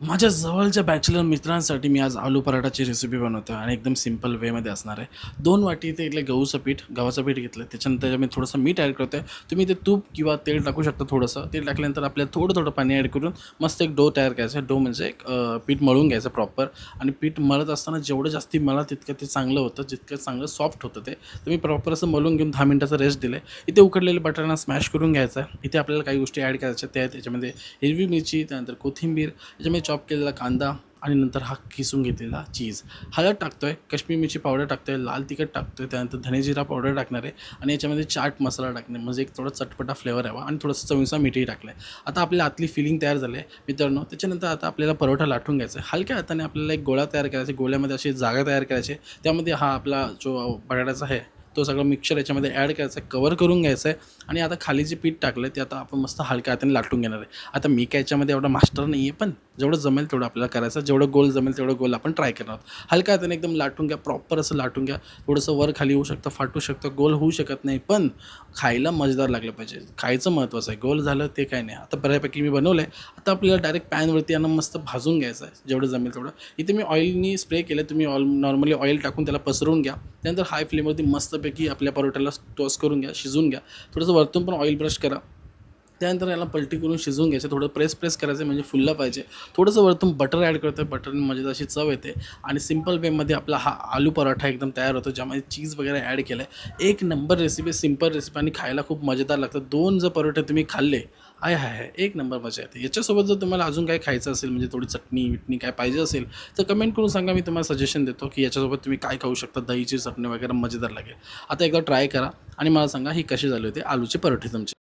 माझ्या जवळच्या बॅचलर मित्रांसाठी मी आज आलू पराठाची रेसिपी बनवतो आहे आणि एकदम सिंपल वेमध्ये असणार आहे. 2 वाटी इथे इथलं गव्हाचं पीठ घेतलं. त्याच्यानंतर त्याच्यामध्ये थोडंसं मीठ ॲड करतो आहे. तुम्ही ते तूप किंवा तेल टाकू शकता थोडंसं. तेल टाकल्यानंतर आपल्याला थोडं पाणी ॲड करून मस्त एक डो तयार करायचा. डो म्हणजे एक पीठ मळून घ्यायचं प्रॉपर. आणि पीठ मळत असताना जेवढं जास्ती मळा तितकं ते चांगलं होतं, जितकं चांगलं सॉफ्ट होतं ते. तर मी प्रॉपर असं मळून घेऊन 10 मिनिटाचा रेस्ट दिला आहे. इथे उकडलेले बटाटा स्मॅश करून घ्यायचा आहे. इथे आपल्याला काही गोष्टी ॲड करायच्या त्या त्याच्यामध्ये हिरवी मिरची, त्यानंतर कोथिंबीर, त्याच्यामध्ये चॉप केलेला कांदा आणि नंतर हा किसून घेतलेला चीज. हळद टाकतोय, काश्मीरी मिरची पावडर टाकतोय, लाल तिखट टाकतोय, त्यानंतर धने जिरा पावडर टाकणार आहे आणि याच्यामध्ये चाट मसाला टाकणार म्हणजे एक थोडा चटपटा फ्लेवर यावा आणि थोडंसं चवीनुसार मीठही टाकलं आहे. आता आपल्या आतली फिलिंग तयार झाली आहे मित्रांनो. त्याच्यानंतर आता आपल्याला परोठा लाटून घ्यायचा आहे. हलक्या हाताने आपल्याला एक गोळा तयार करायचा आहे. गोळ्यामध्ये अशी जागा तयार करायची आहे. त्यामध्ये हा आपला जो बटाट्याचा आहे तो सगळं मिक्सचर याच्यामध्ये ॲड करायचा आहे, कवर करून घ्यायचं आहे आणि आता खाली जे पीठ टाकलं आहे ते आता आपण मस्त हलक्या हाताने लाटून घेणार आहे. आता मी काय याच्यामध्ये एवढा मास्टर नाही आहे, पण जेवढं जमेल तेवढं आपल्याला करायचं. जेवढं गोल जमेल तेवढं गोल आपण ट्राय करणार आहोत. हलक्या हाताने एकदम लाटून घ्या, प्रॉपर असं लाटून घ्या. थोडंसं वर खाली होऊ शकतं, फाटू शकतं, गोल होऊ शकत नाही, पण खायला मजेदार लागलं पाहिजे. खायचं महत्त्वाचं आहे. गोल झालं ते काय नाही. आता बऱ्यापैकी मी बनवलं आहे. आता आपल्याला डायरेक्ट पॅनवरती यांना मस्त भाजून घ्यायचं आहे, जेवढं जमेल तेवढं. इथे मी ऑइलनी स्प्रे केलं. तुम्ही नॉर्मली ऑइल टाकून त्याला पसरवून घ्या. त्यानंतर हाय फ्लेमवरती मस्तपैकी आपल्या परोठ्याला टॉस करून घ्या, शिजवून घ्या. थोडंसं वरतून पण ऑइल ब्रश करा. त्यानंतर याला पलटी करून शिजवून घ्यायचं. थोडं प्रेस करायचं म्हणजे फुललं पाहिजे. थोडंसं वरतून बटर ॲड करतो आहे. बटरने मजेदार अशी चव येते आणि सिंपल वेमध्ये आपला हा आलू पराठा एकदम तयार होतो, ज्यामध्ये चीज वगैरे ॲड केलं आहे. एक नंबर रेसिपी, सिंपल रेसिपी आणि खायला खूप मजेदार लागतं. 2 जर परोठे तुम्ही खाल्ले, आय हाय हाय! एक नंबर मजा येते. याच्यासोबत जर तुम्हाला अजून काही खायचं असेल म्हणजे थोडी चटणी-बिटणी काय पाहिजे असेल, तर कमेंट करून सांगा. मी तुम्हाला सजेशन देतो की याच्यासोबत तुम्ही काय खाऊ शकता. दहीची चटणी वगैरे मजेदार लागेल. आता एकदा ट्राय करा आणि मला सांगा ही कशी झाली होती आलूचे परोठे तुमचे.